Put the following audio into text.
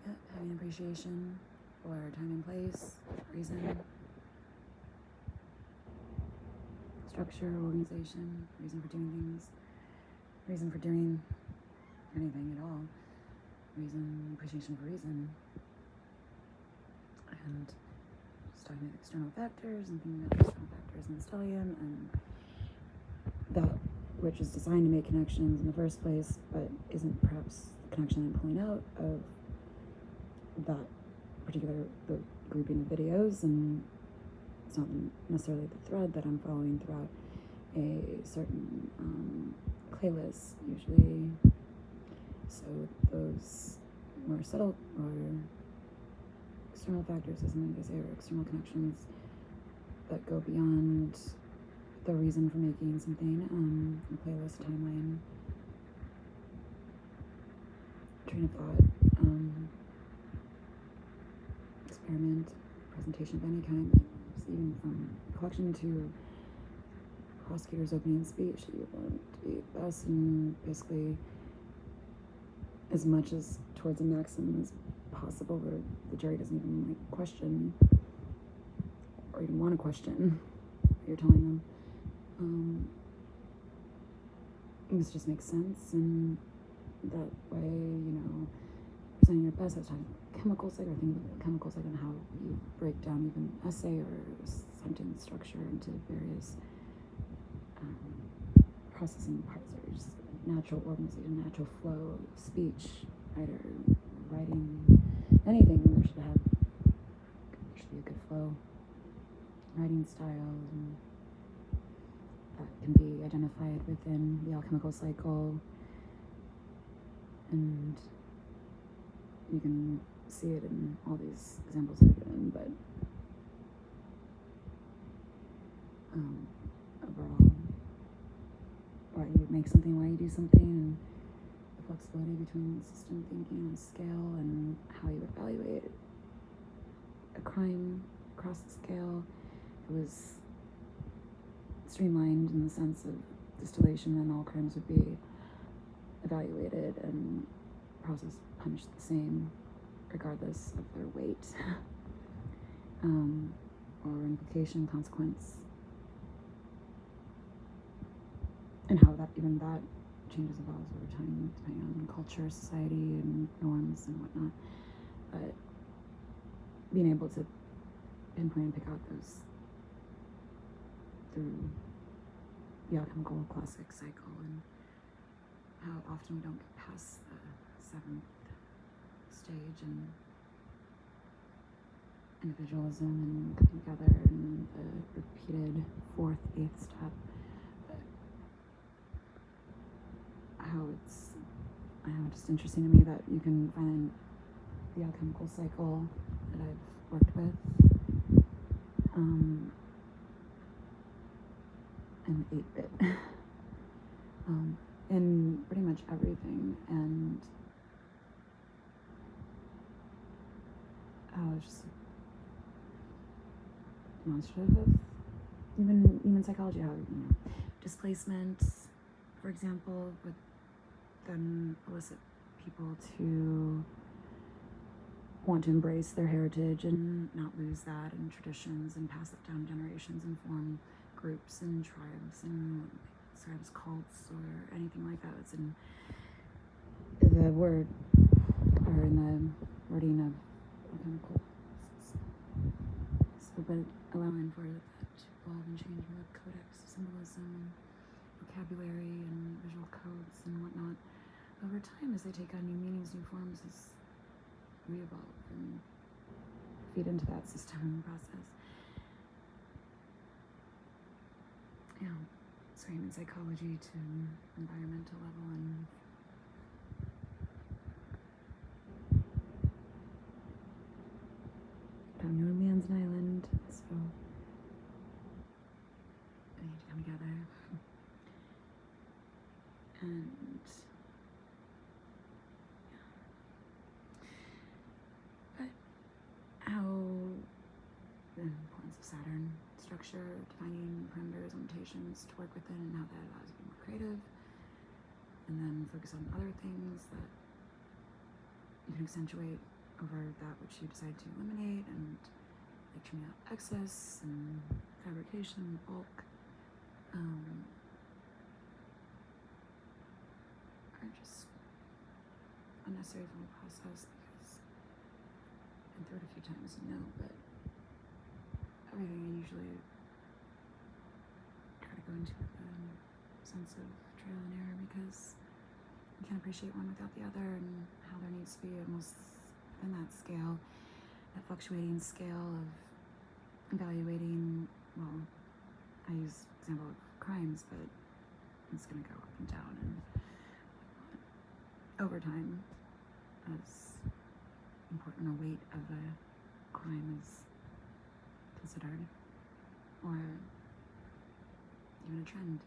Yeah, having appreciation for time and place, reason, structure, organization, reason for doing things, reason for doing anything at all, reason, appreciation for reason, and just talking about external factors and thinking about external factors in the stellium and that which is designed to make connections in the first place, but isn't perhaps the connection I'm pulling out of that particular the grouping of videos, and it's not necessarily the thread that I'm following throughout a certain playlist usually. So those more subtle or external factors, as I'm going to say, or external connections that go beyond the reason for making something, a playlist, timeline, train of thought, experiment, presentation of any kind, even from collection to prosecutor's opening speech, you want to be the best and basically as much as towards a maximum as possible where the jury doesn't even question or even want to question what you're telling them. This just makes sense, and that way, presenting your best. I was talking about chemicals, or thinking about chemicals, and how you break down even essay or sentence structure into various processing parts, or just natural organization, natural flow of speech, writing, anything. There should be a good flow, writing style, and that can be identified within the alchemical cycle, and you can see it in all these examples I've given, but overall, why you make something, why you do something, and the flexibility between system thinking and scale, and how you evaluate a crime across the scale. It was streamlined in the sense of distillation, then all crimes would be evaluated and processed, punished the same, regardless of their weight or implication, consequence, and how that changes, evolves over time, depending on culture, society, and norms and whatnot. But being able to pinpoint and pick out those through the alchemical classic cycle, and how often we don't get past the seventh stage and individualism and coming together, and the repeated fourth, eighth step. But how it's just interesting to me that you can find the alchemical cycle that I've worked with in 8-bit in pretty much everything, and how it's just demonstrative of even psychology, how displacement, for example, would then elicit people to want to embrace their heritage and not lose that, and traditions, and pass it down generations, and form groups and tribes and cults or anything like that. It's in the word, or in the wording of alchemical. So, but allowing for that to evolve and change with codex of symbolism and vocabulary and visual codes and whatnot over time, as they take on new meanings, new forms, as we evolve and feed into that system and process. So human psychology to environmental level, and no man's an island, so we need to come together. And but how the importance of Saturn structure, defining parameters, limitations to work within, and how that allows you to be more creative, and then focus on other things that you can accentuate over that which you decide to eliminate, and like trimming out excess and fabrication, bulk, are just unnecessary from the process, because I've been through it a few times, but everything I usually try to go into with a sense of trial and error, because you can't appreciate one without the other, and how there needs to be almost within that scale, that fluctuating scale of evaluating, well, I use example of crimes, but it's going to go up and down, and over time, as important a weight of a crime is considered, or even a trend.